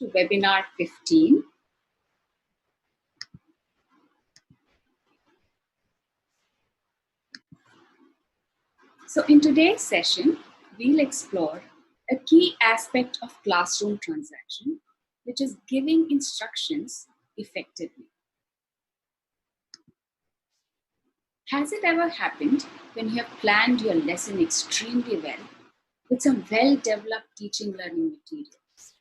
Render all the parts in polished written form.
to webinar 15. So in today's session, we'll explore a key aspect of classroom transaction, which is giving instructions effectively. Has it ever happened when you have planned your lesson extremely well with some well-developed teaching learning materials?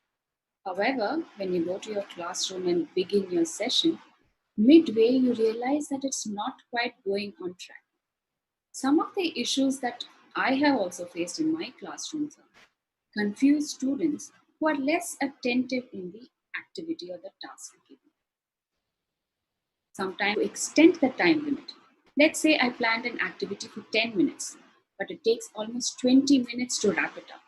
However, when you go to your classroom and begin your session, midway you realize that it's not quite going on track. Some of the issues that I have also faced in my classrooms are confused students who are less attentive in the activity or the task given. Sometimes to extend the time limit. Let's say I planned an activity for 10 minutes, but it takes almost 20 minutes to wrap it up.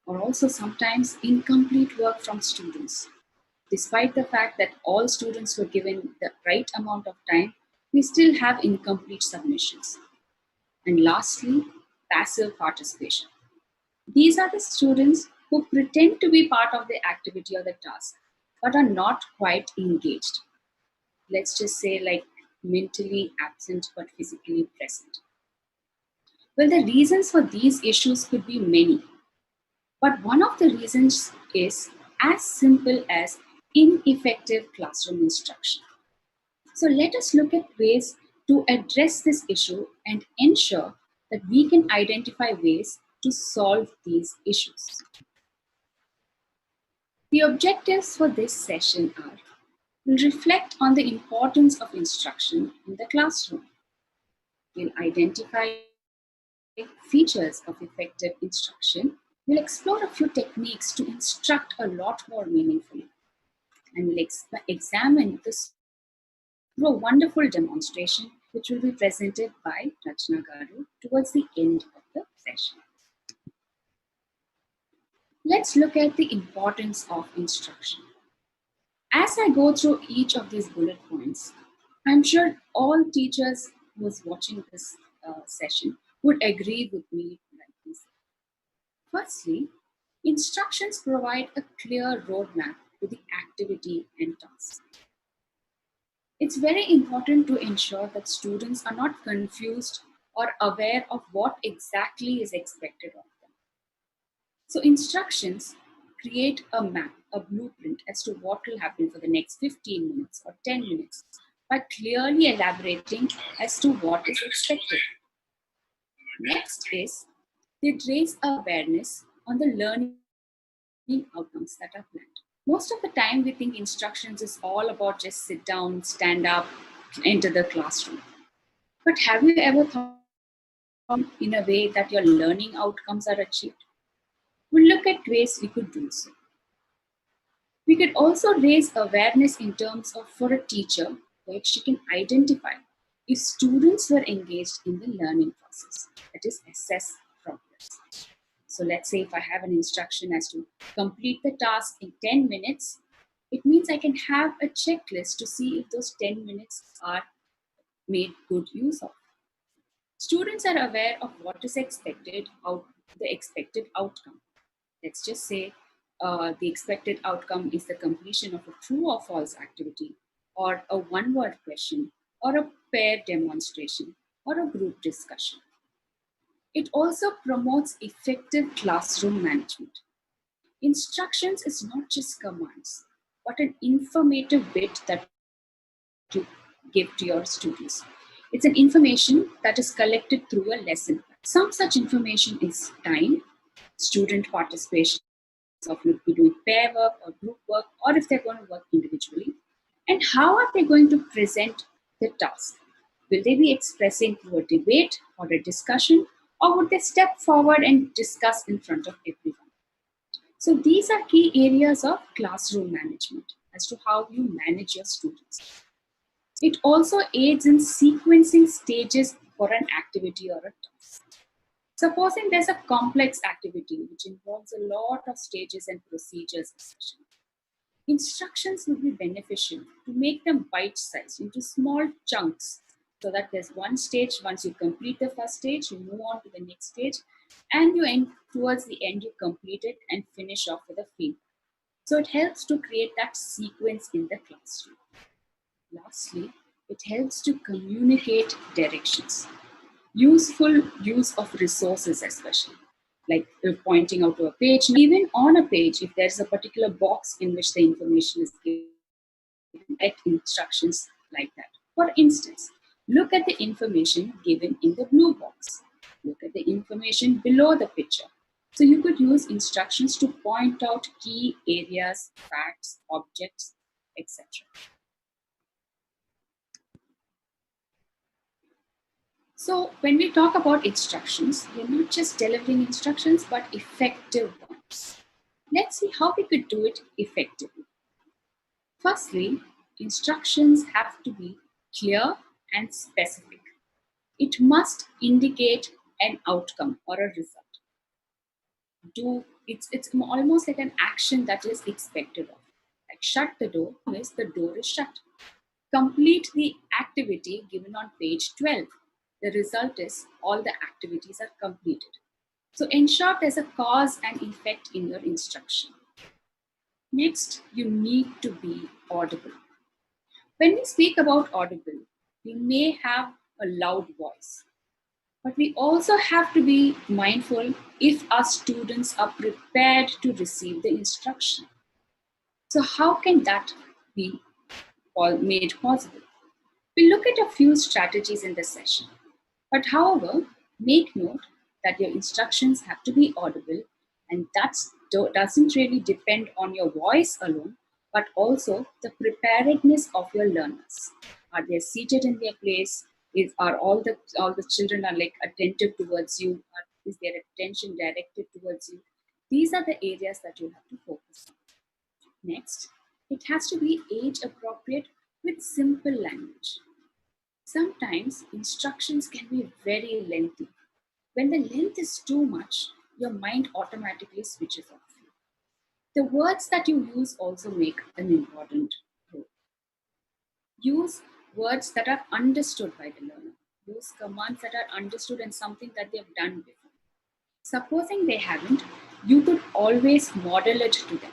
Or also sometimes incomplete work from students. Despite the fact that all students were given the right amount of time, we still have incomplete submissions. And lastly, passive participation. These are the students who pretend to be part of the activity or the task, but are not quite engaged. Let's just say like mentally absent but physically present. Well, the reasons for these issues could be many, but one of the reasons is as simple as ineffective classroom instruction. So let us look at ways to address this issue and ensure that we can identify ways to solve these issues. The objectives for this session are: we'll reflect on the importance of instruction in the classroom. We'll identify features of effective instruction. We'll explore a few techniques to instruct a lot more meaningfully. And we'll examine this through a wonderful demonstration which will be presented by Rachna Garu towards the end of the session. Let's look at the importance of instruction. As I go through each of these bullet points, I'm sure all teachers who was watching this session would agree with me like this. Firstly, instructions provide a clear roadmap to the activity and task. It's very important to ensure that students are not confused or aware of what exactly is expected of them. So instructions create a map, a blueprint as to what will happen for the next 15 minutes or 10 minutes by clearly elaborating as to what is expected. Next is they raise awareness on the learning outcomes that are planned. Most of the time, we think instructions is all about just sit down, stand up, enter the classroom. But have you ever thought in a way that your learning outcomes are achieved? We'll look at ways we could do so. We could also raise awareness in terms of for a teacher, where she can identify if students were engaged in the learning process, that is, assess progress. So let's say if I have an instruction as to complete the task in 10 minutes, it means I can have a checklist to see if those 10 minutes are made good use of. Students are aware of what is expected, the expected outcome. Let's just say the expected outcome is the completion of a true or false activity, or a one-word question, or a pair demonstration, or a group discussion. It also promotes effective classroom management. Instructions is not just commands, but an informative bit that you give to your students. It's an information that is collected through a lesson. Some such information is time, student participation, of be doing pair work or group work, or if they're going to work individually, and how are they going to present the task? Will they be expressing through a debate or a discussion, or would they step forward and discuss in front of everyone? So these are key areas of classroom management as to how you manage your students. It also aids in sequencing stages for an activity or a task. Supposing there's a complex activity which involves a lot of stages and procedures, especially, instructions would be beneficial to make them bite-sized into small chunks so that there's one stage. Once you complete the first stage, you move on to the next stage, and you end towards the end, you complete it and finish off with a feedback. So it helps to create that sequence in the classroom. Lastly, it helps to communicate directions. Useful use of resources, especially like pointing out to a page, even on a page, if there's a particular box in which the information is given, at instructions like that. For instance, look at the information given in the blue box. Look at the information below the picture. So you could use instructions to point out key areas, facts, objects, etc. So when we talk about instructions, we're not just delivering instructions, but effective ones. Let's see how we could do it effectively. Firstly, instructions have to be clear and specific. It must indicate an outcome or a result. It's almost like an action that is expected of. Like shut the door means the door is shut. Complete the activity given on page 12. The result is all the activities are completed. So ensure there's a cause and effect in your instruction. Next, you need to be audible. When we speak about audible, we may have a loud voice, but we also have to be mindful if our students are prepared to receive the instruction. So, how can that be made possible? We'll look at a few strategies in this session. But however, make note that your instructions have to be audible, and that doesn't really depend on your voice alone, but also the preparedness of your learners. Are they seated in their place? Are all the children are like attentive towards you? Is their attention directed towards you? These are the areas that you have to focus on. Next, it has to be age appropriate with simple language. Sometimes instructions can be very lengthy. When the length is too much, your mind automatically switches off. The words that you use also make an important role. Use words that are understood by the learner. Use commands that are understood and something that they've done before. Supposing they haven't, you could always model it to them.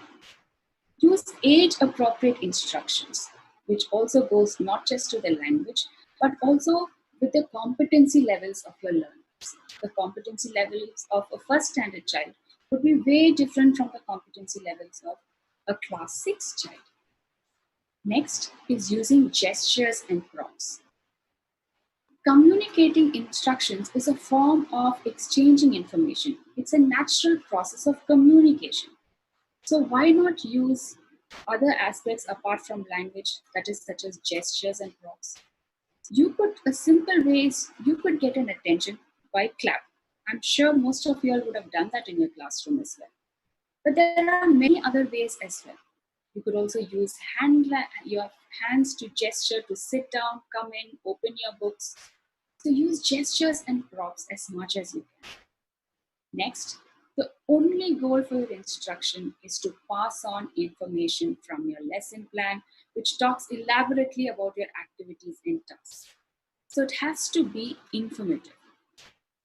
Use age appropriate instructions, which also goes not just to the language, but also with the competency levels of your learners. The competency levels of a first standard child would be way different from the competency levels of a class 6 child. Next is using gestures and prompts. Communicating instructions is a form of exchanging information. It's a natural process of communication. So why not use other aspects apart from language, that is such as gestures and props? You could a simple ways you could get an attention by clap. I'm sure most of you all would have done that in your classroom as well. But there are many other ways as well. You could also use your hands to gesture to sit down, come in, open your books. So use gestures and props as much as you can. Next, the only goal for your instruction is to pass on information from your lesson plan, which talks elaborately about your activities and tasks. So it has to be informative.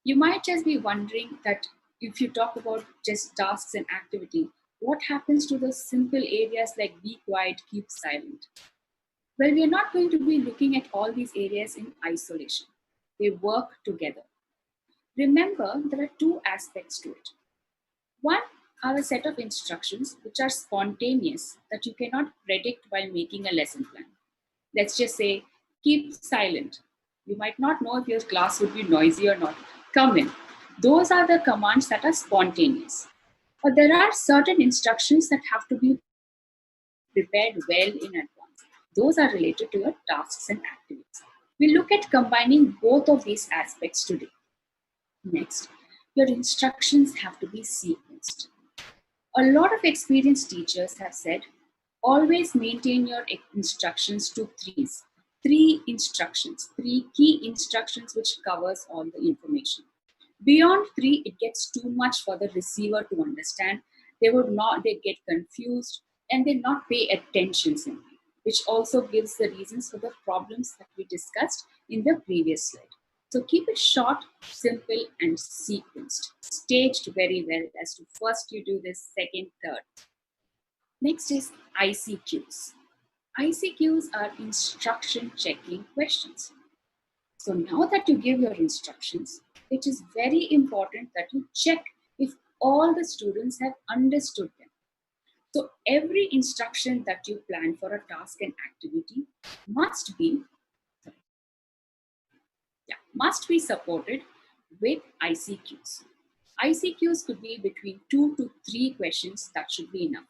You might just be wondering that if you talk about just tasks and activity, what happens to those simple areas like be quiet, keep silent? Well, we are not going to be looking at all these areas in isolation. They work together. Remember, there are two aspects to it. One are a set of instructions which are spontaneous that you cannot predict while making a lesson plan. Let's just say, keep silent. You might not know if your class would be noisy or not. Come in. Those are the commands that are spontaneous. But there are certain instructions that have to be prepared well in advance. Those are related to your tasks and activities. We look at combining both of these aspects today. Next, your instructions have to be sequenced. A lot of experienced teachers have said, always maintain your instructions to threes. Three instructions, three key instructions which covers all the information. Beyond three, it gets too much for the receiver to understand. They get confused and they not pay attention simply, which also gives the reasons for the problems that we discussed in the previous slide. So keep it short, simple, and sequenced, staged very well as to first you do this, second, third. Next is ICQs. ICQs are instruction checking questions. So now that you give your instructions, it is very important that you check if all the students have understood them. So every instruction that you plan for a task and activity must be must be supported with ICQs. ICQs could be between 2 to 3 questions, that should be enough.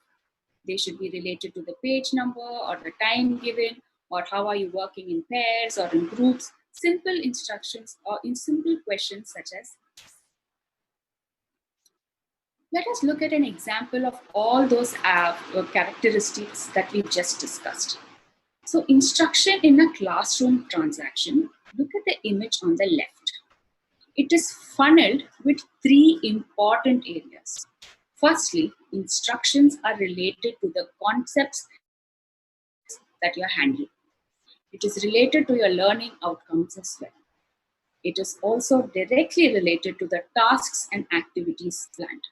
They should be related to the page number or the time given, or how are you working in pairs or in groups. Simple instructions or in simple questions such as, let us look at an example of all those characteristics that we just discussed. So instruction in a classroom transaction, look at the image on the left. It is funneled with 3 important areas. Firstly, instructions are related to the concepts that you're handling. It is related to your learning outcomes as well. It is also directly related to the tasks and activities planned.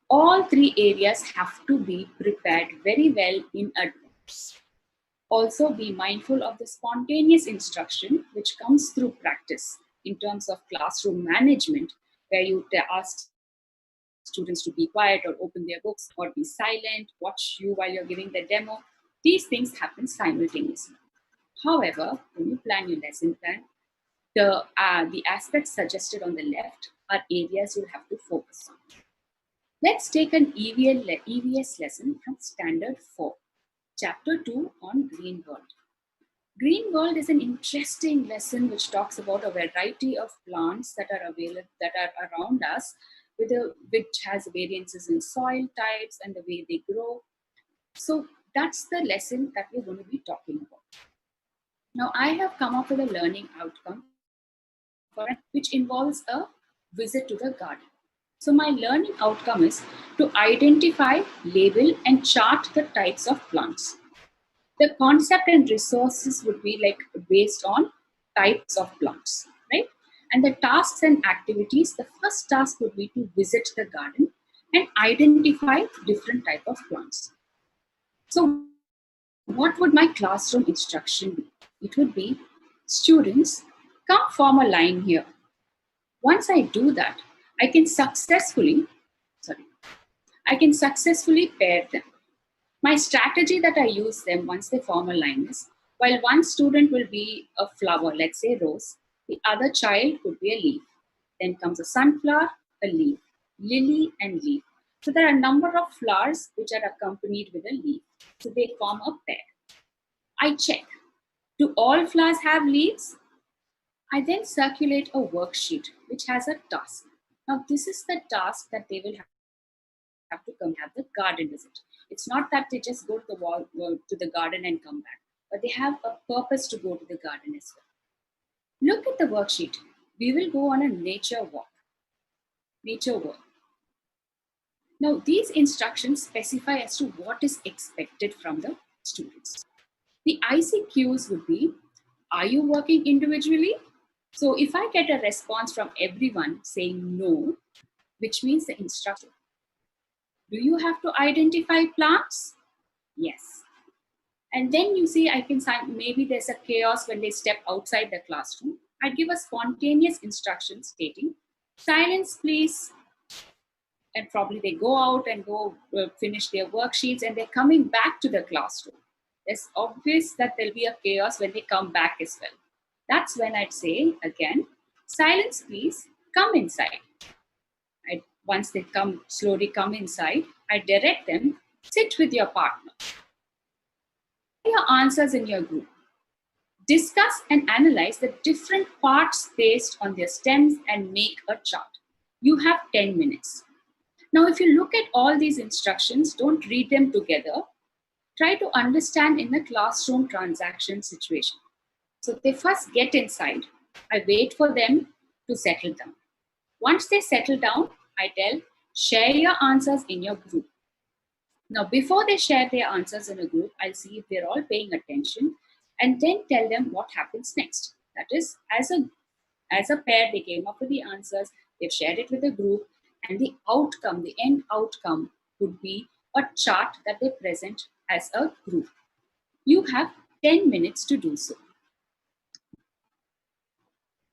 All 3 areas have to be prepared very well in advance. Also, be mindful of the spontaneous instruction which comes through practice in terms of classroom management, where you ask students to be quiet or open their books or be silent, watch you while you're giving the demo. These things happen simultaneously. However, when you plan your lesson plan, the aspects suggested on the left are areas you'll have to focus on. Let's take an EVS lesson from Standard 4, Chapter 2 on Green World. Green World is an interesting lesson which talks about a variety of plants that are available, that are around us, which has variances in soil types and the way they grow. So that's the lesson that we're going to be talking about. Now, I have come up with a learning outcome for an which involves a visit to the garden. So my learning outcome is to identify, label, and chart the types of plants. The concept and resources would be like based on types of plants, right? And the tasks and activities, the first task would be to visit the garden and identify different type of plants. So what would my classroom instruction be? It would be, students, come form a line here. Once I do that, I can successfully, sorry, I can successfully pair them. My strategy that I use them once they form a line is, while one student will be a flower, let's say rose, the other child could be a leaf. Then comes a sunflower, a leaf, lily, and leaf. So there are a number of flowers which are accompanied with a leaf. So they form a pair. I check. Do all flowers have leaves? I then circulate a worksheet which has a task. Now, this is the task that they will have to come have the garden visit. It's not that they just go to the to the garden and come back, but they have a purpose to go to the garden as well. Look at the worksheet. We will go on a nature walk. Nature walk. Now, these instructions specify as to what is expected from the students. The ICQs would be, are you working individually? So if I get a response from everyone saying no, which means the instruction. Do you have to identify plants? Yes. And then you see, I can maybe there's a chaos when they step outside the classroom. I'd give a spontaneous instruction stating, silence please. And probably they go out and go finish their worksheets and they're coming back to the classroom. It's obvious that there'll be a chaos when they come back as well. That's when I'd say again, silence please, come inside. Once they slowly come inside, I direct them, sit with your partner. Your answers in your group. Discuss and analyze the different parts based on their stems and make a chart. You have 10 minutes. Now, if you look at all these instructions, don't read them together. Try to understand in the classroom transaction situation. So they first get inside. I wait for them to settle down. Once they settle down, I tell, share your answers in your group. Now, before they share their answers in a group, I'll see if they're all paying attention and then tell them what happens next. That is, as a pair, they came up with the answers, they've shared it with the group, and the outcome, the end outcome would be or chart that they present as a group. You have 10 minutes to do so.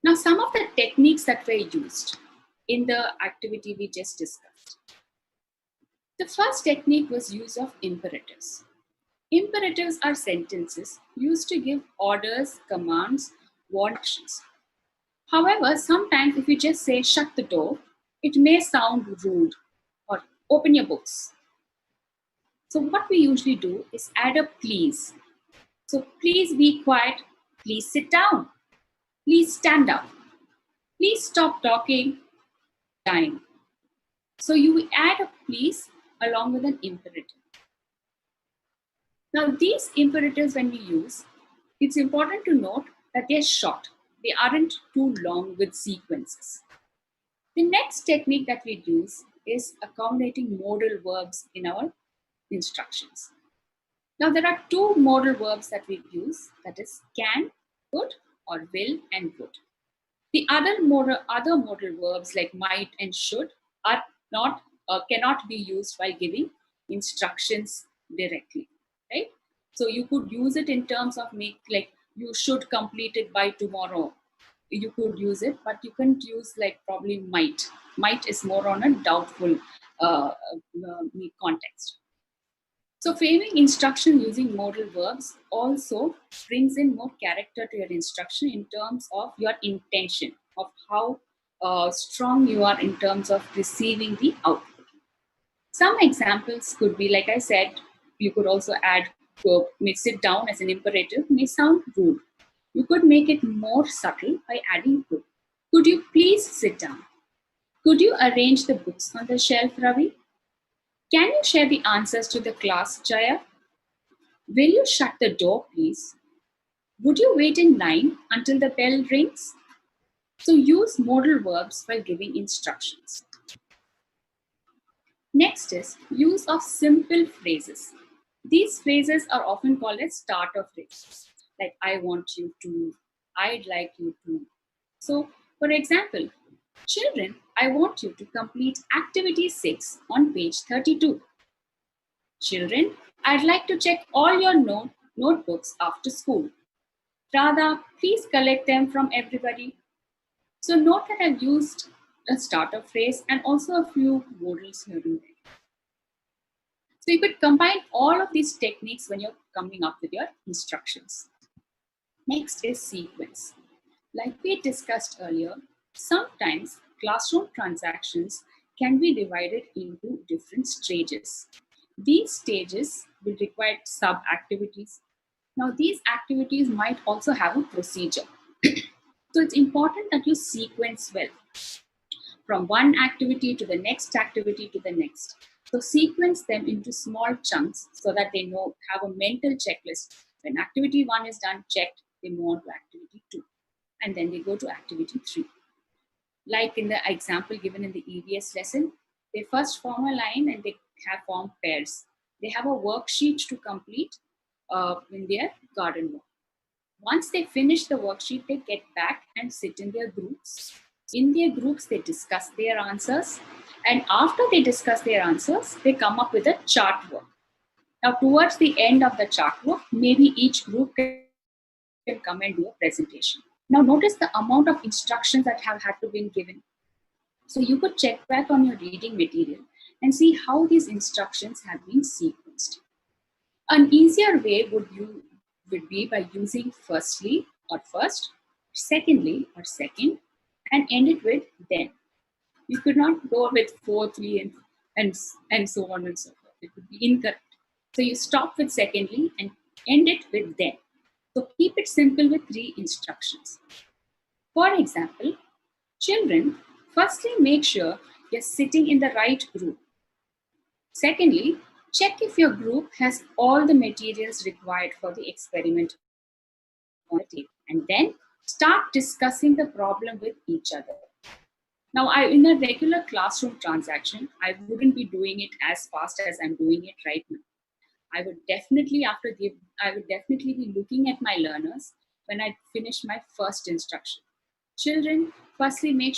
Now, some of the techniques that were used in the activity we just discussed. The first technique was use of imperatives. Imperatives are sentences used to give orders, commands, warn actions. However, sometimes if you just say shut the door, it may sound rude, or open your books. So what we usually do is add a please. So please be quiet, please sit down, please stand up, please stop talking, time. So you add a please along with an imperative. Now these imperatives when we use, it's important to note that they're short. They aren't too long with sequences. The next technique that we use is accommodating modal verbs in our instructions. Now there are two modal verbs that we use, that is can, could, or will and would. The other modal verbs like might and should are not cannot be used while giving instructions directly, right? So you could use it in terms of make like you should complete it by tomorrow. You could use it, but you can't use like probably might. Might is more on a doubtful context. So framing instruction using modal verbs also brings in more character to your instruction in terms of your intention of how strong you are in terms of receiving the output. Some examples could be, like I said, you could also add may sit down as an imperative, may sound rude. You could make it more subtle by adding could. Could you please sit down? Could you arrange the books on the shelf, Ravi? Can you share the answers to the class, Jaya? Will you shut the door, please? Would you wait in line until the bell rings? So use modal verbs while giving instructions. Next is use of simple phrases. These phrases are often called as starter phrases, like I want you to, I'd like you to. So, for example, children, I want you to complete activity 6 on page 32. Children, I'd like to check all your notebooks after school. Radha, please collect them from everybody. So note that I've used a starter phrase and also a few modals here and there. So you could combine all of these techniques when you're coming up with your instructions. Next is sequence. Like we discussed earlier, sometimes classroom transactions can be divided into different stages. These stages will require sub-activities. Now, these activities might also have a procedure. So it's important that you sequence well from one activity to the next activity to the next. So sequence them into small chunks so that they know have a mental checklist. When activity 1 is done, checked, they move on to activity 2. And then they go to activity 3. Like in the example given in the EVS lesson, they first form a line and they have formed pairs. They have a worksheet to complete in their garden work. Once they finish the worksheet, they get back and sit in their groups. In their groups, they discuss their answers. And after they discuss their answers, they come up with a chart work. Now, towards the end of the chart work, maybe each group can come and do a presentation. Now, notice the amount of instructions that have had to be given. So you could check back on your reading material and see how these instructions have been sequenced. An easier way would be by using firstly or first, secondly or second, and end it with then. You could not go with fourthly and so on and so forth. It would be incorrect. So you stop with secondly and end it with then. So keep it simple with 3 instructions. For example, children, firstly make sure you're sitting in the right group. Secondly, check if your group has all the materials required for the experiment on the table. And then start discussing the problem with each other. Now, in a regular classroom transaction, I wouldn't be doing it as fast as I'm doing it right now. I would definitely be looking at my learners when I finish my first instruction. Children, firstly make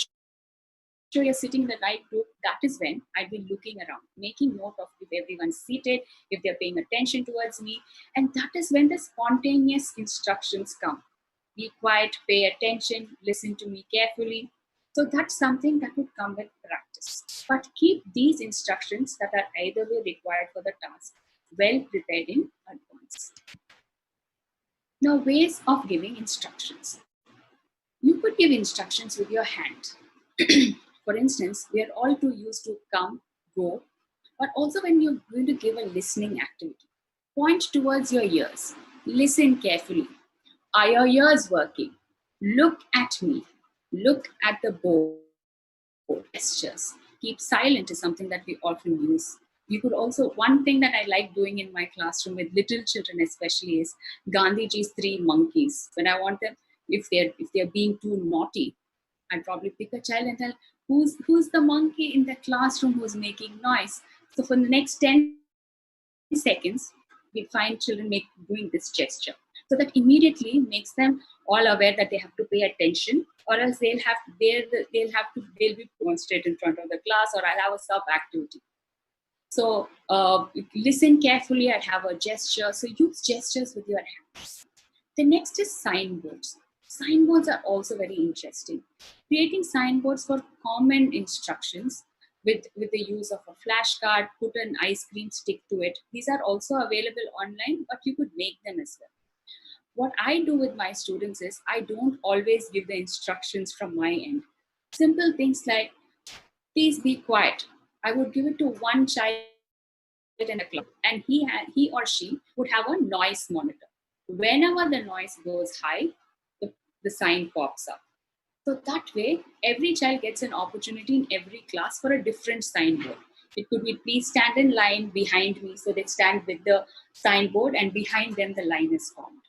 sure you're sitting in the right group. That is when I'd be looking around, making note of if everyone's seated, if they're paying attention towards me. And that is when the spontaneous instructions come. Be quiet, pay attention, listen to me carefully. So that's something that would come with practice. But keep these instructions that are either way required for the task well prepared in advance. Now, ways of giving instructions. You could give instructions with your hand. For instance, we are all too used to come, go, but also when you're going to give a listening activity, point towards your ears, listen carefully. Are your ears working? Look at me, look at the board. Gestures. Keep silent is something that we often use. You could also, one thing that I like doing in my classroom with little children especially is Gandhiji's three monkeys. When I want them, if they're being too naughty, I'd probably pick a child and tell who's the monkey in the classroom who's making noise. So for the next 10 seconds, we find children doing this gesture. So that immediately makes them all aware that they have to pay attention, or else they'll be straight in front of the class, or I'll have a sub activity. So listen carefully. I'd have a gesture. So use gestures with your hands. The next is signboards. Signboards are also very interesting. Creating signboards for common instructions with the use of a flashcard, put an ice cream stick to it. These are also available online, but you could make them as well. What I do with my students is I don't always give the instructions from my end. Simple things like, please be quiet. I would give it to one child in a club, and he or she would have a noise monitor. Whenever the noise goes high, the sign pops up. So that way, every child gets an opportunity in every class for a different signboard. It could be, please stand in line behind me. So they stand with the signboard, and behind them, the line is formed.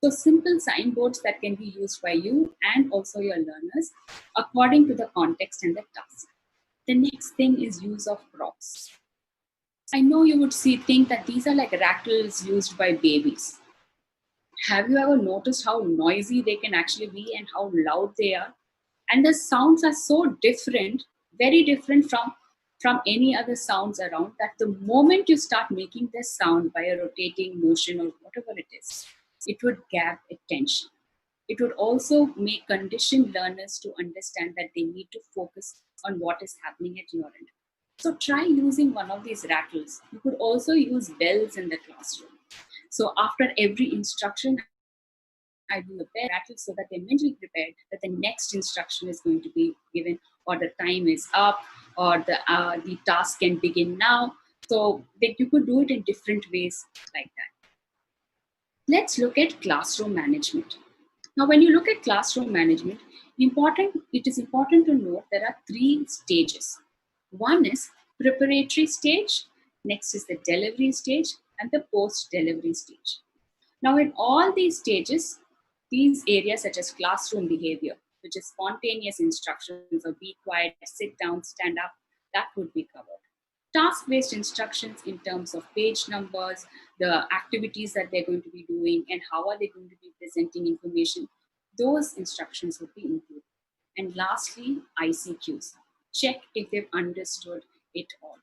So simple signboards that can be used by you and also your learners according to the context and the task. The next thing is use of props. I know you would think that these are like rattles used by babies. Have you ever noticed how noisy they can actually be and how loud they are? And the sounds are so different, very different from any other sounds around, that the moment you start making this sound by a rotating motion or whatever it is, it would grab attention. It would also make conditioned learners to understand that they need to focus on what is happening at your end. So try using one of these rattles. You could also use bells in the classroom. So after every instruction, I do a bell rattle so that they're mentally prepared that the next instruction is going to be given, or the time is up, or the task can begin now. So that you could do it in different ways like that. Let's look at classroom management. Now, when you look at classroom management, it is important to note there are three stages. One is preparatory stage, next is the delivery stage, and the post-delivery stage. Now, in all these stages, these areas such as classroom behavior, which is spontaneous instructions or be quiet, sit down, stand up, that would be covered. Task-based instructions in terms of page numbers, the activities that they're going to be doing, and how are they going to be presenting information, those instructions would be included. And lastly, ICQs. Check if they've understood it all.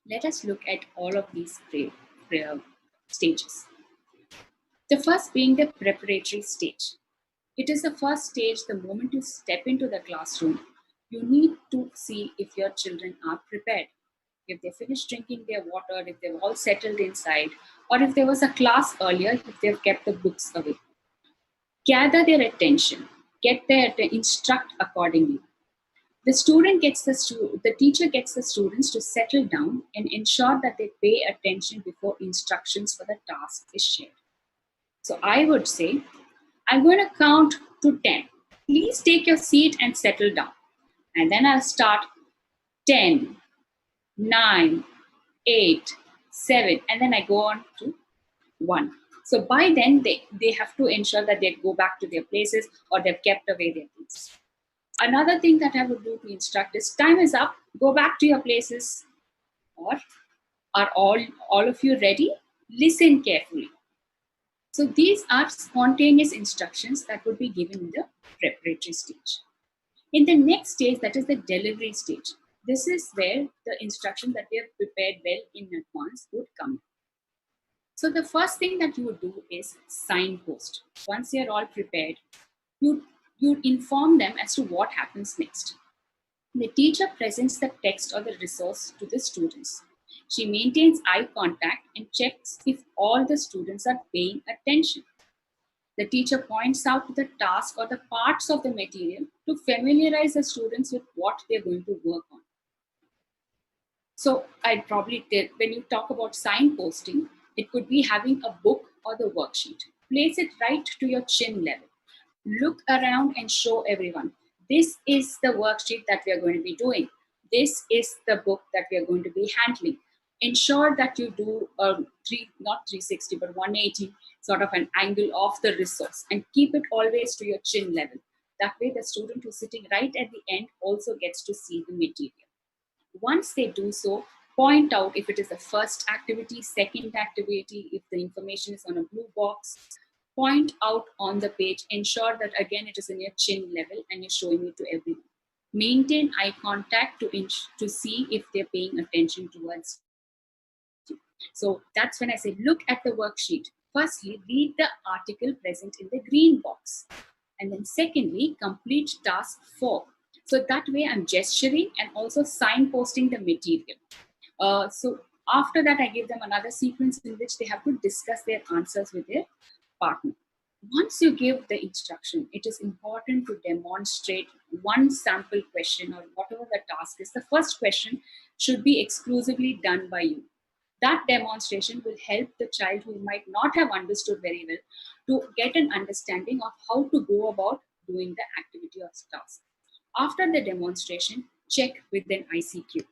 Let us look at all of these stages. The first being the preparatory stage. It is the first stage. The moment you step into the classroom, you need to see if your children are prepared. If they finished drinking their water, if they've all settled inside, or if there was a class earlier, if they've kept the books away. Gather their attention, instruct accordingly. The teacher gets the students to settle down and ensure that they pay attention before instructions for the task is shared. So I would say, I'm going to count to 10. Please take your seat and settle down. And then I'll start 10, 9, 8, 7, and then I go on to 1. So by then, they have to ensure that they go back to their places or they've kept away their things. Another thing that I would do to instruct is, time is up, go back to your places. Or are all of you ready? Listen carefully. So these are spontaneous instructions that would be given in the preparatory stage. In the next stage, that is the delivery stage, this is where the instruction that we have prepared well in advance would come. So the first thing that you would do is signpost. Once you're all prepared, you you inform them as to what happens next. The teacher presents the text or the resource to the students. She maintains eye contact and checks if all the students are paying attention. The teacher points out the task or the parts of the material to familiarize the students with what they're going to work on. So I'd probably tell, when you talk about signposting, it could be having a book or the worksheet. Place it right to your chin level. Look around and show everyone. This is the worksheet that we are going to be doing. This is the book that we are going to be handling. Ensure that you do not 360 but 180 sort of an angle of the resource and keep it always to your chin level. That way, the student who's sitting right at the end also gets to see the material. Once they do so, point out if it is the first activity, second activity, if the information is on a blue box, point out on the page, ensure that again it is in your chin level and you're showing it to everyone. Maintain eye contact to see if they're paying attention towards you. So that's when I say look at the worksheet. Firstly, read the article present in the green box. And then secondly, complete task 4. So that way I'm gesturing and also signposting the material. So after that, I give them another sequence in which they have to discuss their answers with their partner. Once you give the instruction, it is important to demonstrate one sample question or whatever the task is. The first question should be exclusively done by you. That demonstration will help the child who might not have understood very well to get an understanding of how to go about doing the activity or task. After the demonstration, check with an ICQ.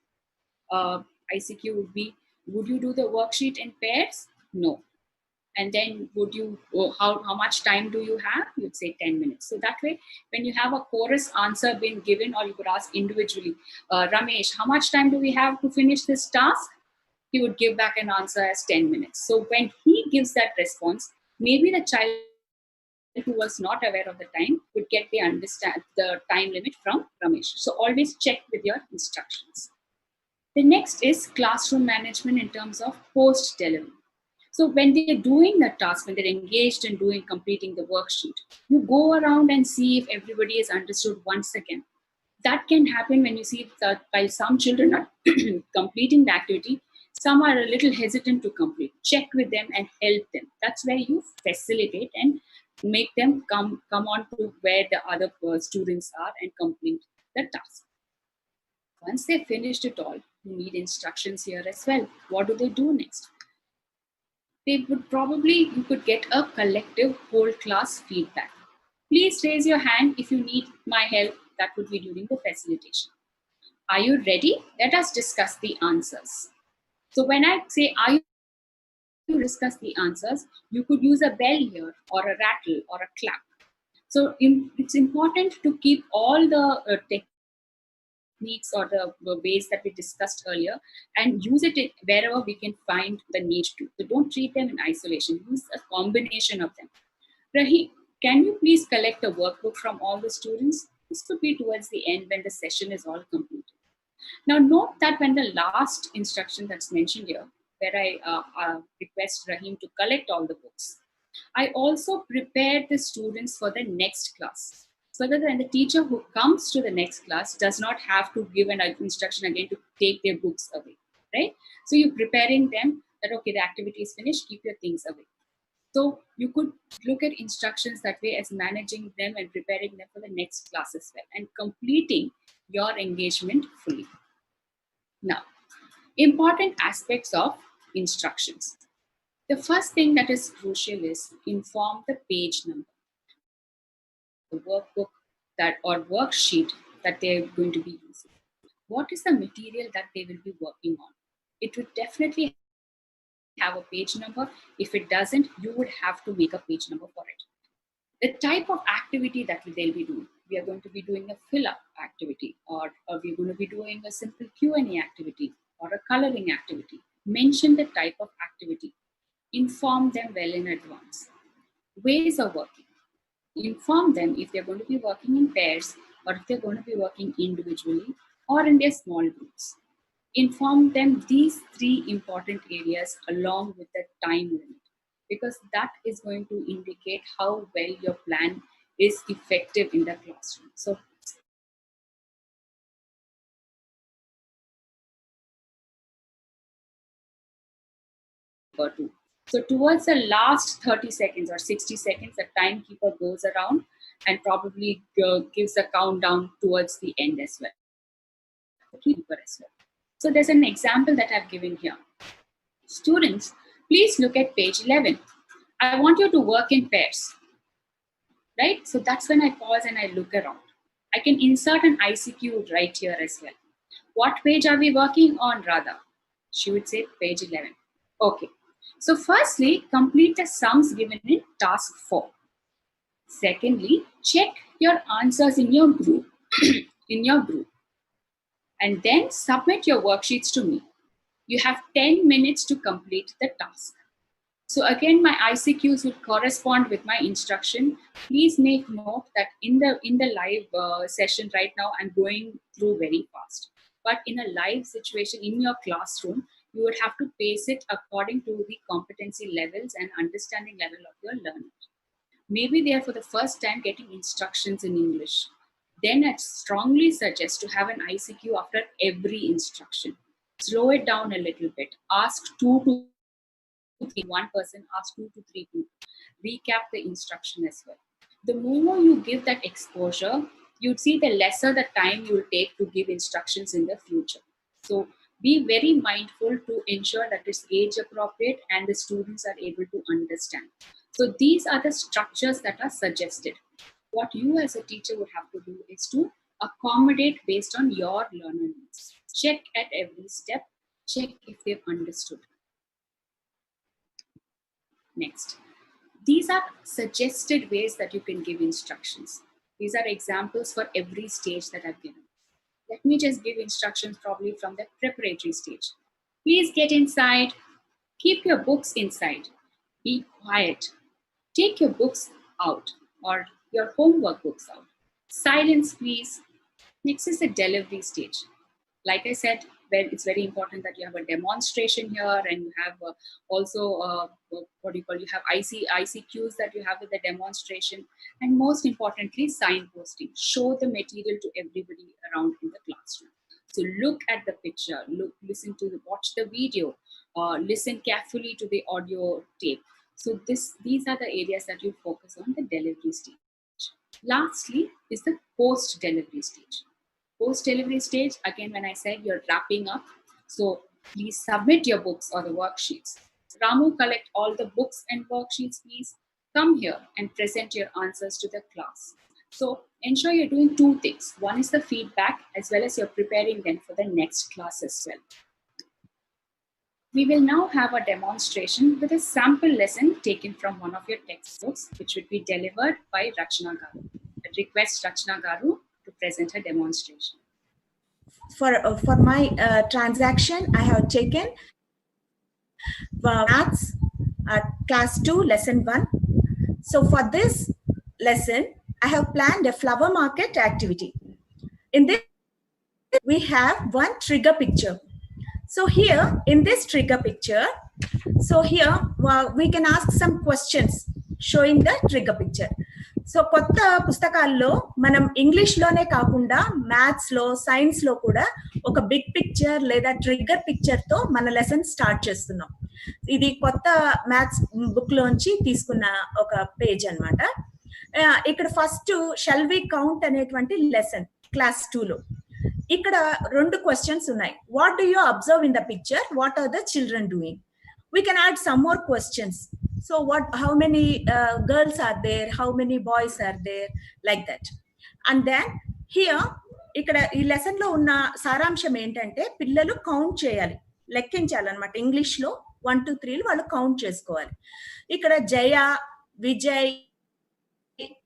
uh, ICQ would be, would you do the worksheet in pairs? No. And then would you, how much time do you have? You'd say 10 minutes. So that way, when you have a chorus answer being given, or you could ask individually, Ramesh, how much time do we have to finish this task? He would give back an answer as 10 minutes. So when he gives that response, maybe the child who was not aware of the time would get the time limit from Ramesh. So always check with your instructions. The next is classroom management in terms of post delivery. So when they're doing the task, when they're engaged in doing completing the worksheet, you go around and see if everybody has understood once again. That can happen when you see that while some children are completing the activity, some are a little hesitant to complete. Check with them and help them. That's where you facilitate and make them come on to where the other students are and complete the task. Once they finished it all, you need instructions here as well. What do they do next? They would probably, you could get a collective whole class feedback. Please raise your hand if you need my help. That would be during the facilitation. Are you ready? Let us discuss the answers. So when I say, are you discuss the answers, you could use a bell here or a rattle or a clap. So it's important to keep all the techniques or the ways that we discussed earlier and use it wherever we can find the need to. So don't treat them in isolation. Use a combination of them. Rahim, can you please collect a workbook from all the students? This could be towards the end when the session is all completed. Now, note that when the last instruction that's mentioned here, where I request Rahim to collect all the books, I also prepare the students for the next class so that then the teacher who comes to the next class does not have to give an instruction again to take their books away, right? So you're preparing them that, okay, the activity is finished, keep your things away. So you could look at instructions that way as managing them and preparing them for the next class as well and completing your engagement fully. Now, important aspects of instructions. The first thing that is crucial is inform the page number, the workbook that or worksheet that they're going to be using. What is the material that they will be working on? It would definitely have a page number. If it doesn't, you would have to make a page number for it. The type of activity that they'll be doing. We are going to be doing a fill-up activity, or we're going to be doing a simple Q&A activity, or a coloring activity. Mention the type of activity. Inform them well in advance. Ways of working. Inform them if they're going to be working in pairs, or if they're going to be working individually or in their small groups. Inform them these three important areas along with the time limit, because that is going to indicate how well your plan is effective in the classroom. So two. So towards the last 30 seconds or 60 seconds, the timekeeper goes around and probably gives a countdown towards the end as well. Keeper as well. So there's an example that I've given here. Students, please look at page 11. I want you to work in pairs, right? So that's when I pause and I look around. I can insert an ICQ right here as well. What page are we working on, Radha? She would say page 11. Okay. So firstly, complete the sums given in task 4. Secondly, check your answers in your group. in your group. And then submit your worksheets to me. You have 10 minutes to complete the task. So again, my ICQs will correspond with my instruction. Please make note that in the live session right now, I'm going through very fast. But in a live situation in your classroom, you would have to pace it according to the competency levels and understanding level of your learner. Maybe they are for the first time getting instructions in English. Then I strongly suggest to have an ICQ after every instruction. Slow it down a little bit. Ask 2 to 3, one person, ask 2 to 3 people. Recap the instruction as well. The more you give that exposure, you'd see the lesser the time you'll take to give instructions in the future. So be very mindful to ensure that it's age appropriate and the students are able to understand. So these are the structures that are suggested. What you as a teacher would have to do is to accommodate based on your learner needs. Check at every step, check if they've understood. Next, these are suggested ways that you can give instructions. These are examples for every stage that I've given. Let me just give instructions probably from the preparatory stage. Please get inside. Keep your books inside. Be quiet. Take your books out or your homework books out. Silence, please. Next is the delivery stage. Like I said, it's very important that you have a demonstration here, and you have also what do you call? You have ICQs that you have with the demonstration, and most importantly, signposting. Show the material to everybody around in the classroom. So look at the picture, watch the video, listen carefully to the audio tape. So these are the areas that you focus on the delivery stage. Lastly is the post delivery stage. Post delivery stage, again, when I said you're wrapping up, so please submit your books or the worksheets. Ramu, collect all the books and worksheets, please. Come here and present your answers to the class. So ensure you're doing two things. One is the feedback, as well as you're preparing them for the next class as well. We will now have a demonstration with a sample lesson taken from one of your textbooks, which would be delivered by Rachna Garu. I request Rachna Garu to present her demonstration. For my transaction, I have taken maths class 2 lesson 1. So for this lesson, I have planned a flower market activity. In this, we have one trigger picture. So here in this trigger picture, so here we can ask some questions showing the trigger picture. So కొత్త పుస్తకాల్లో మనం ఇంగ్లీష్లోనే కాకుండా మ్యాథ్స్లో సైన్స్లో కూడా ఒక big picture లేదా ట్రిగ్గర్ పిక్చర్తో మన లెసన్ స్టార్ట్ చేస్తున్నాం. ఇది కొత్త మ్యాథ్స్ బుక్లోంచి తీసుకున్న ఒక పేజ్ అనమాట. ఇక్కడ ఫస్ట్ షల్ వి కౌంట్ అనేటువంటి లెసన్ క్లాస్ 2లో. ఇక్కడ 2 క్వశ్చన్స్ ఉన్నాయి. What do you observe in the picture? What are the children doing? We can add some more questions. So how many girls are there? How many boys are there? Like that. And then here, ఇక్కడ ఈ lesson లో ఉన్న సారాంశం ఏంటంటే పిల్లలు count చేయాలి, లెక్కించాలన్నమాట. ఇంగ్లీష్లో 1 2 3 వాళ్ళు కౌంట్ చేసుకోవాలి. ఇక్కడ జయ, విజయ్,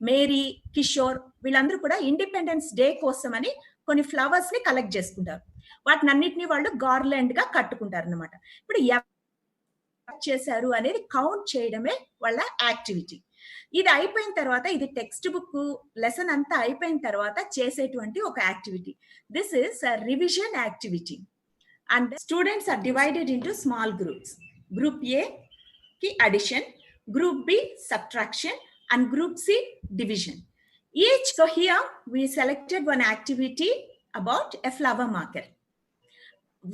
మేరీ, కిషోర్ వీళ్ళందరూ కూడా ఇండిపెండెన్స్ డే కోసం అని కొన్ని ఫ్లవర్స్ ని కలెక్ట్ చేసుకుంటారు. వాటిని అన్నిటిని వాళ్ళు గార్లాండ్ గా కట్టుకుంటారు అన్నమాట. ఇప్పుడు చేశారు అనేది కౌంట్ చేయడమే వాళ్ళ యాక్టివిటీ. ఇది అయిపోయిన తర్వాత ఇది టెక్స్ట్ బుక్ లెసన్ అంతా అయిపోయిన తర్వాత చేసేటువంటి ఒక activity. This is revision activity. And students are divided into small groups. Group A ki addition, Group B subtraction, and Group C division. So here we selected one activity about a flower market.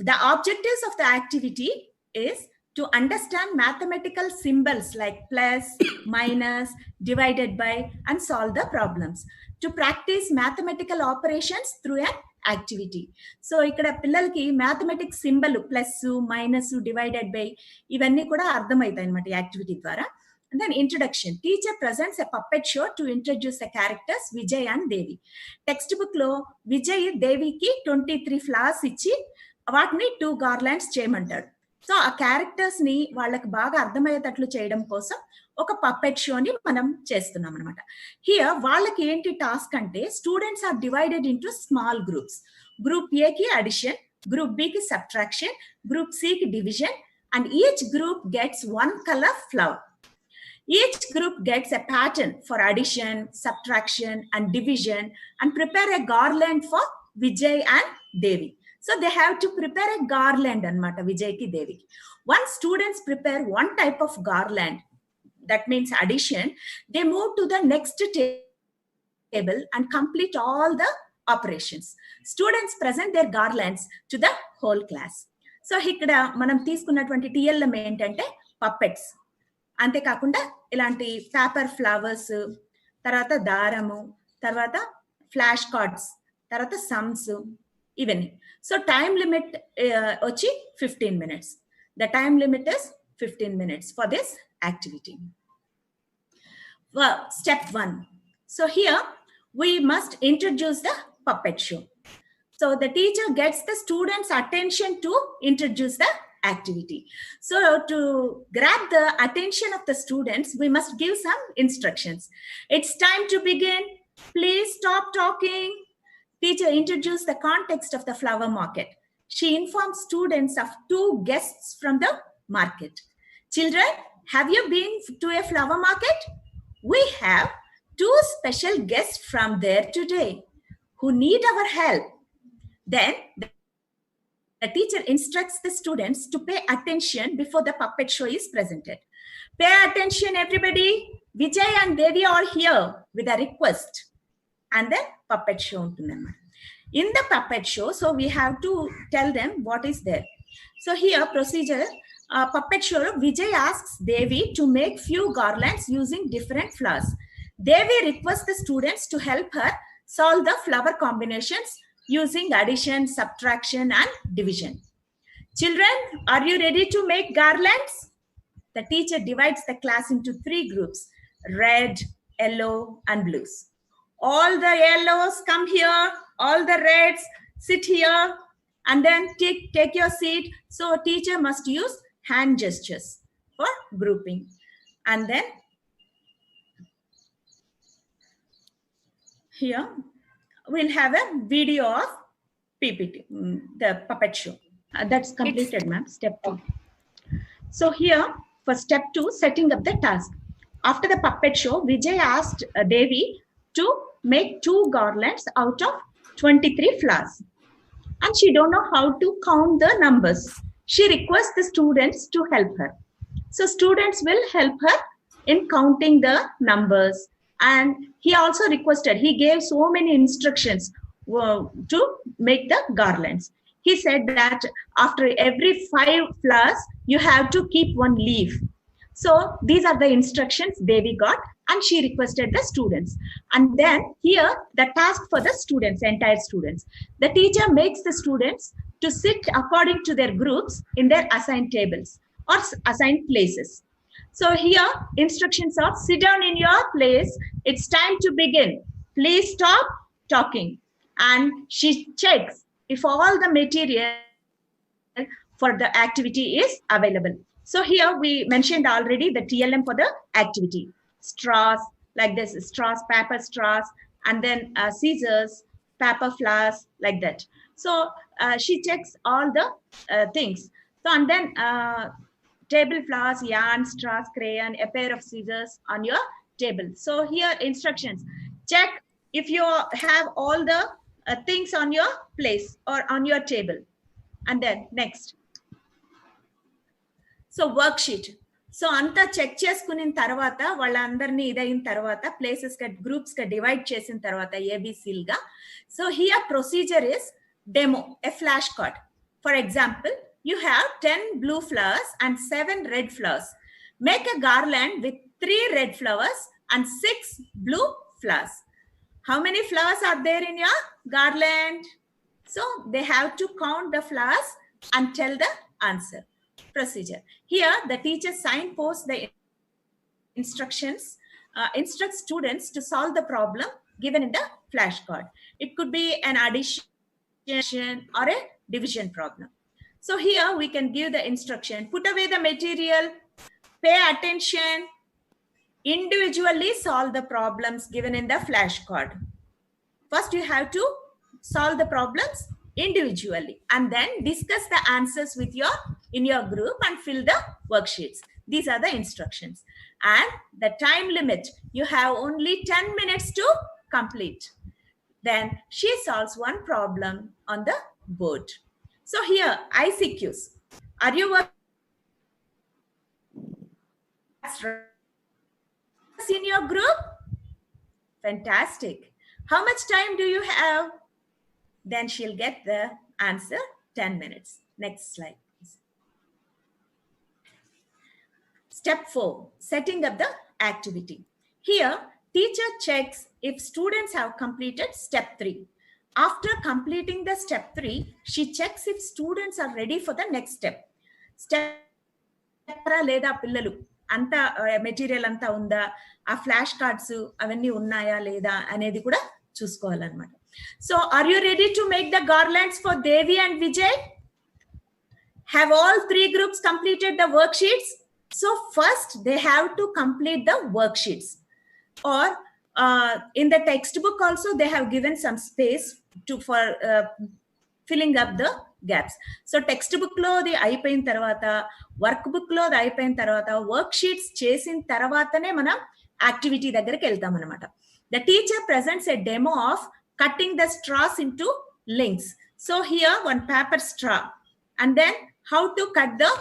The objectives of the activity is to understand mathematical symbols like plus, minus, divided by, and solve the problems. To practice mathematical operations through an activity. So ఇక్కడ పిల్లలకి mathematics symbol plus minus divided by ఇవన్నీ కూడా అర్థమవుతాయి అనమాట ఈ activity ద్వారా. And then introduction. Teacher presents a puppet show to introduce the characters Vijay and Devi. Text book లో విజయ్ దేవికి 23 ఫ్లవర్స్ ఇచ్చి వాటిని 2 గార్లాండ్స్ చేయమంటాడు. సో ఆ క్యారెక్టర్స్ ని వాళ్ళకి బాగా అర్థమయ్యేటట్లు చేయడం కోసం ఒక పప్పెట్ షోని మనం చేస్తున్నాం అనమాట. హియర్ వాళ్ళకి ఏంటి టాస్క్ అంటే students are divided into small groups. Group A కి అడిషన్, గ్రూప్ బి కి సబ్ట్రాక్షన్, గ్రూప్ సి కి division, and each group gets 1 colour flower. Each group gets a pattern for addition, subtraction, and division, and prepare a garland for Vijay and Devi. So they have to prepare a garland anamata Vijay ki Devi. Once students prepare one type of garland, that means addition, they move to the next table and complete all the operations. Students present their garlands to the whole class. So ఇక్కడ మనం తీసుకున్నటువంటి TLM ఏంటంటే puppets. అంతేకాకుండా ఇలాంటి paper flowers, తర్వాత దారము, తర్వాత flash cards, తర్వాత sums, ఇవన్నీ. సో టైం లిమిట్ వచ్చి 15 minutes. The time limit is 15 minutes for this activity. Well, step 1. So here we must introduce the puppet show. So the teacher gets the students' attention to introduce the activity. So to grab the attention of the students, we must give some instructions. It's time to begin. Please stop talking. Teacher introduced the context of the flower market. She informs students of 2 guests from the market. Children, have you been to a flower market? We have 2 special guests from there today who need our help. Then the teacher instructs the students to pay attention before the puppet show is presented. Pay attention, everybody. Vijay and Devi are here with a request. And then puppet show untunnamma. In the puppet show, so we have to tell them what is there. So here procedure, puppet show, Vijay asks Devi to make few garlands using different flowers. Devi requests the students to help her solve the flower combinations using addition, subtraction, and division. Children, are you ready to make garlands? The teacher divides the class into 3 groups, red, yellow, and blues. All the yellows come here, all the reds sit here, and then take your seat. So teacher must use hand gestures for grouping. And then here we'll have a video of PPT, the puppet show. That's completed, ma'am. Step 2. So here, for step 2, setting up the task. After the puppet show, Vijay asked Devi to make 2 garlands out of 23 flowers. And she don't know how to count the numbers. She requests the students to help her. So students will help her in counting the numbers. And he also requested, he gave so many instructions to make the garlands. He said that after every 5 flowers, you have to keep 1 leaf. So these are the instructions Devi got, and she requested the students. And then here, the task for the students, entire students. The teacher makes the students to sit according to their groups in their assigned tables or assigned places. So here, instructions are sit down in your place. It's time to begin. Please stop talking. And she checks if all the material for the activity is available. So here we mentioned already the TLM for the activity. Straws, like this, straws, paper straws, and then scissors, paper flowers, like that. So she checks all the things. So and then table flowers, yarn, straws, crayon, a pair of scissors on your table. So here instructions, check if you have all the things on your place or on your table. And then next, so work sheet. So అంతా check చేసుకున్న తర్వాత వాళ్ళందరినీ ఇదైన తర్వాత places గా groups గా divide చేసిన తర్వాత ఏబిసిల్ గా, so here procedure is demo a flash card. For example, you have 10 blue flowers and 7 red flowers. Make a garland with 3 red flowers and 6 blue flowers. How many flowers are there in your garland? So they have to count the flowers and tell the answer. Procedure. Here the teacher signposts the instructions, instructs students to solve the problem given in the flashcard. It could be an addition or a division problem. So here we can give the instruction, put away the material, pay attention, individually solve the problems given in the flashcard. First you have to solve the problems individually and then discuss the answers with in your group and fill the worksheets. These are the instructions. And the time limit, you have only 10 minutes to complete. Then she solves one problem on the board. So here, ICQs. Are you working in your group? Fantastic. How much time do you have? Then she'll get the answer 10 minutes. Next slide, please. Step 4, setting up the activity. Here, teacher checks if students have completed step 3. After completing the step 3, she checks if students are ready for the next step. Step leda pillalu anta material anta unda, ఆ flash cards అవన్నీ ఉన్నాయా లేదా అనేది కూడా చూసుకోవాలన్నమాట. So are you ready to make the garlands for Devi and Vijay? Have all 3 groups completed the worksheets? So first they have to complete the worksheets. Or in the textbook also they have given some space for filling up the gaps. So textbook lo adi ayipoyin tarvata, workbook lo adi ayipoyin tarvata, worksheets chesin tarvatane manam activity దగ్గరికి వెళ్తాం అన్నమాట. The teacher presents a demo of cutting the straws into links. So here one paper straw and then how to cut the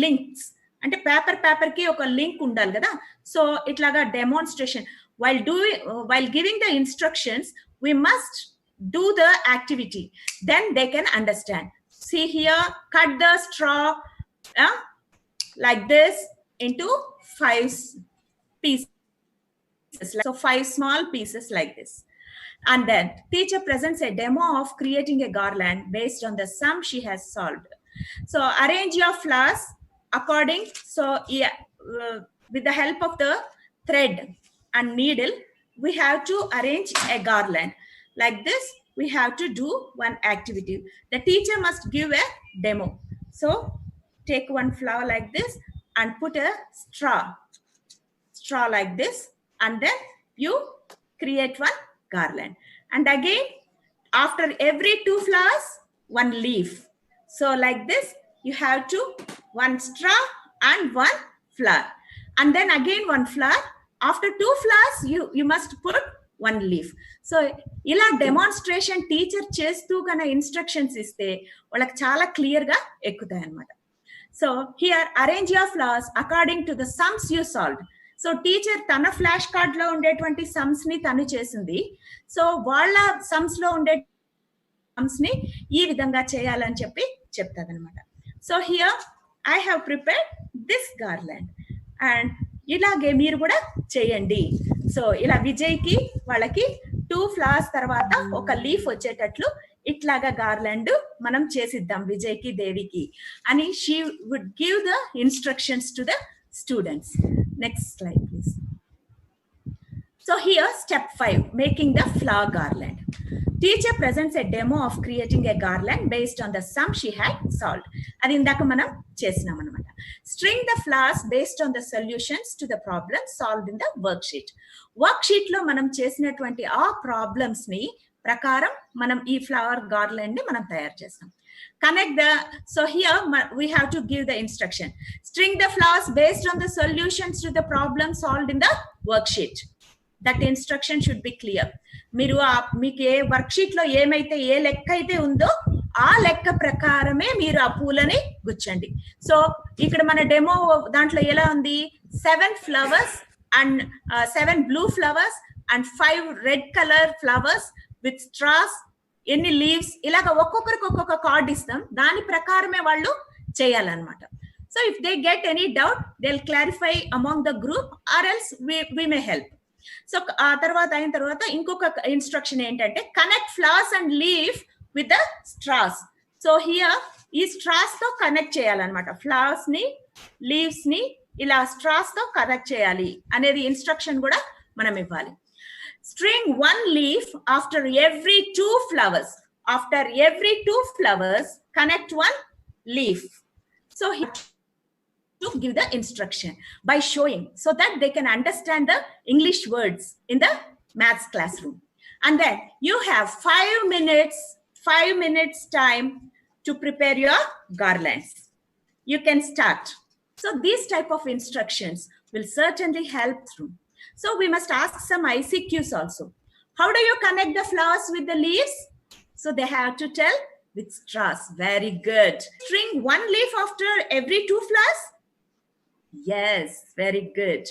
links. అంటే paper కి ఒక link ఉండాలి కదా. So ఇట్లాగా demonstration while giving the instructions we must do the activity, then they can understand. See here, cut the straw like this into 5 pieces, so 5 small pieces like this. And then teacher presents a demo of creating a garland based on the sum she has solved. So arrange your flowers according, so yeah, with the help of the thread and needle we have to arrange a garland like this. We have to do one activity. The teacher must give a demo. So take one flower like this and put a straw like this, and then you create one garland. And again after every 2 flowers one leaf. So like this you have to one straw and one flower, and then again one flower. After 2 flowers you must put one leaf. So ila demonstration teacher chestu gana instructions iste వాళ్ళకి చాలా clear గా ఎక్కుతాయి అన్నమాట. So here arrange your flowers according to the sums you solved. So teacher తన flash card లో ఉండేటువంటి sums ని తను చేసింది. సో వాళ్ళ సమ్స్ లో ఉండే సమ్స్ ని ఈ విధంగా చేయాలని చెప్పి చెప్తాది అనమాట. So here I have prepared this garland and ఇలాగే మీరు కూడా చేయండి. సో ఇలా విజయ్కి వాళ్ళకి 2 ఫ్లవర్స్ తర్వాత ఒక లీఫ్ వచ్చేటట్లు ఇట్లాగా గార్లాండ్ మనం చేసిద్దాం విజయ్కి దేవికి అని she would give the instructions to the students. Next slide please. So here step 5, making the flower garland. Teacher presents a demo of creating a garland based on the sum she had solved. Adi indaka manam chesinam anamata. String the flowers based on the solutions to the problem solved in the worksheet. Worksheet lo manam chesinatvanti aa problems ni ప్రకారం మనం ఈ flower garland ని మనం తయారు చేస్తాం. So here we have to give the instruction. String the flowers based on the solutions to the problem solved in the worksheet. That instruction should be clear. మీరు మీకు ఏ worksheet లో ఏమైతే ఏ లెక్క అయితే ఉందో ఆ లెక్క ప్రకారమే మీరు ఆ పూలని గుచ్చండి. సో ఇక్కడ మన డెమో దాంట్లో ఎలా ఉంది, 7 flowers and 7 blue flowers and 5 red color flowers with straws, ఎన్ని లీవ్స్, ఇలాగ ఒక్కొక్కరికి ఒక్కొక్క కార్డ్ ఇస్తాం, దాని ప్రకారమే వాళ్ళు చేయాలన్నమాట. So if they get any doubt they will clarify among the group or else we may help. So ఆ తర్వాత అయిన తర్వాత ఇంకొక ఇన్స్ట్రక్షన్ ఏంటంటే connect flowers and leaf with the straws. So here ఈ స్ట్రాస్ తో కనెక్ట్ చేయాలన్నమాట. ఫ్లవర్స్ ని లీవ్స్ ని ఇలా స్ట్రాస్ తో కనెక్ట్ చేయాలి అనేది ఇన్స్ట్రక్షన్ కూడా మనం ఇవ్వాలి. String one leaf after every 2 flowers. After every 2 flowers, connect one leaf. So he to give the instruction by showing so that they can understand the English words in the maths classroom. And then you have 5 minutes time to prepare your garlands. You can start. So these type of instructions will certainly help through. So we must ask some ICQs also. How do you connect the flowers with the leaves? So they have to tell with straws. Very good. String one leaf after every 2 flowers? Yes, very good.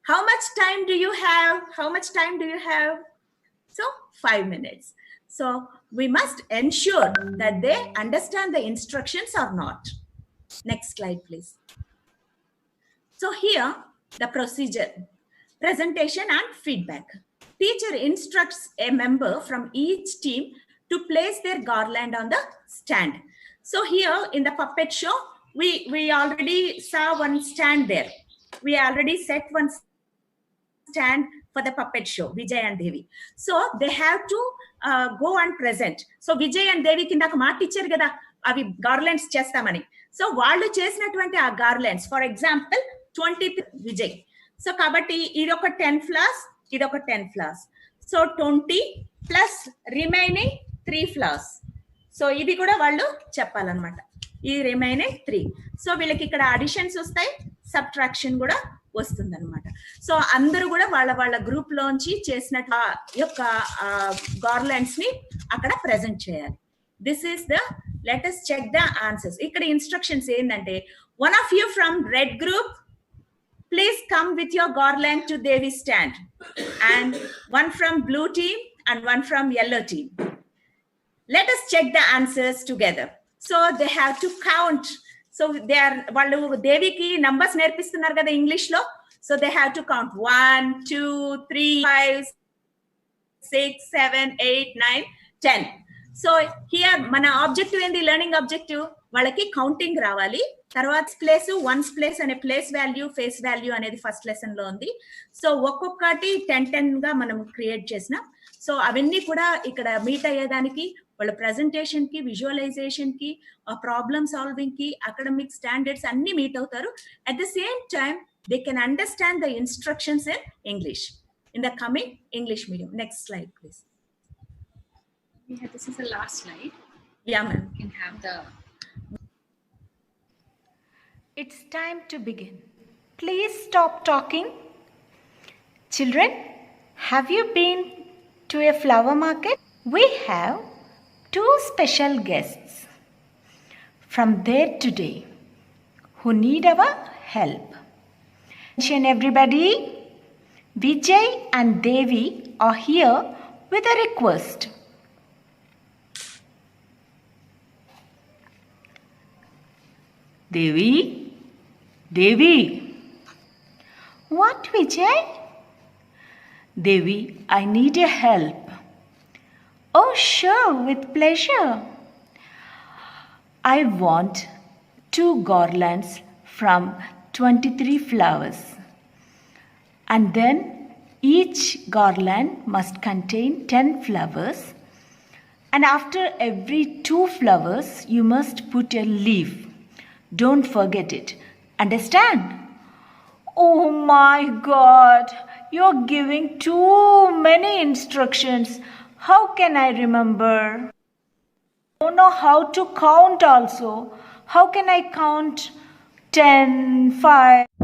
How much time do you have? So 5 minutes. So we must ensure that they understand the instructions or not. Next slide, please. So here, the procedure. Presentation and feedback. Teacher instructs a member from each team to place their garland on the stand. So here in the puppet show, we already saw one stand there. We already set one stand for the puppet show, Vijay and Devi. So they have to go and present. So Vijay and Devi kinda మాట ఇచ్చారు కదా అవి garlands చేస్తామని. So వాళ్ళు చేసినటువంటి ఆ garlands, for example 23 Vijay. So కాబట్టి ఇదొక 10 ఫ్లవర్స్, ఇదొక 10 flowers. So 20 plus remaining 3 flowers. So ఇది కూడా వాళ్ళు చెప్పాలన్నమాట, ఈ రిమైనింగ్ 3. సో వీళ్ళకి ఇక్కడ అడిషన్స్ వస్తాయి, సబ్ట్రాక్షన్ కూడా వస్తుంది అనమాట. సో అందరూ కూడా వాళ్ళ గ్రూప్ లోంచి చేసిన యొక్క గార్లాండ్స్ ని అక్కడ ప్రెజెంట్ చేయాలి. This is the let us check the answers. ఇక్కడ ఇన్స్ట్రక్షన్స్ ఏంటంటే, one of you from red group, please come with your garland to Devi stand, and one from blue team and one from yellow team. Let us check the answers together. So they have to count. So they are vallu Devi ki numbers nerpistunnaru kada English lo. So they have to count 1 2 3 5 6 7 8 9 10. So here mana objective endi, learning objective వాళ్ళకి counting రావాలి. తర్వాత place, ones place అనే place value, face value అనేది first lesson లో ఉంది. So ఒక్కొక్కటి 10 గా మనం క్రియేట్ చేసినాం. సో అవన్నీ కూడా ఇక్కడ మీట్ అయ్యేదానికి వాళ్ళ ప్రెజెంటేషన్ కి, విజువలైజేషన్ కి, ప్రాబ్లమ్ సాల్వింగ్ కి, అకాడమిక్ స్టాండర్డ్స్ అన్ని మీట్ అవుతారు. At the same time they can understand the instructions in English in the coming English medium. Next slide please. Yeah, this is the last slide. Yeah, ma'am. You can have the It's time to begin. Please stop talking. Children, have you been to a flower market? We have 2 special guests from there today who need our help. Attention everybody. Vijay and Devi are here with a request. Devi. What, Vijay? Devi, I need your help. Oh, sure, with pleasure. I want 2 garlands from 23 flowers. And then each garland must contain 10 flowers. And after every 2 flowers, you must put a leaf. Don't forget it. Understand? Oh my God, you're giving too many instructions. How can I remember? don't know how to count also. How can I count 10, 5?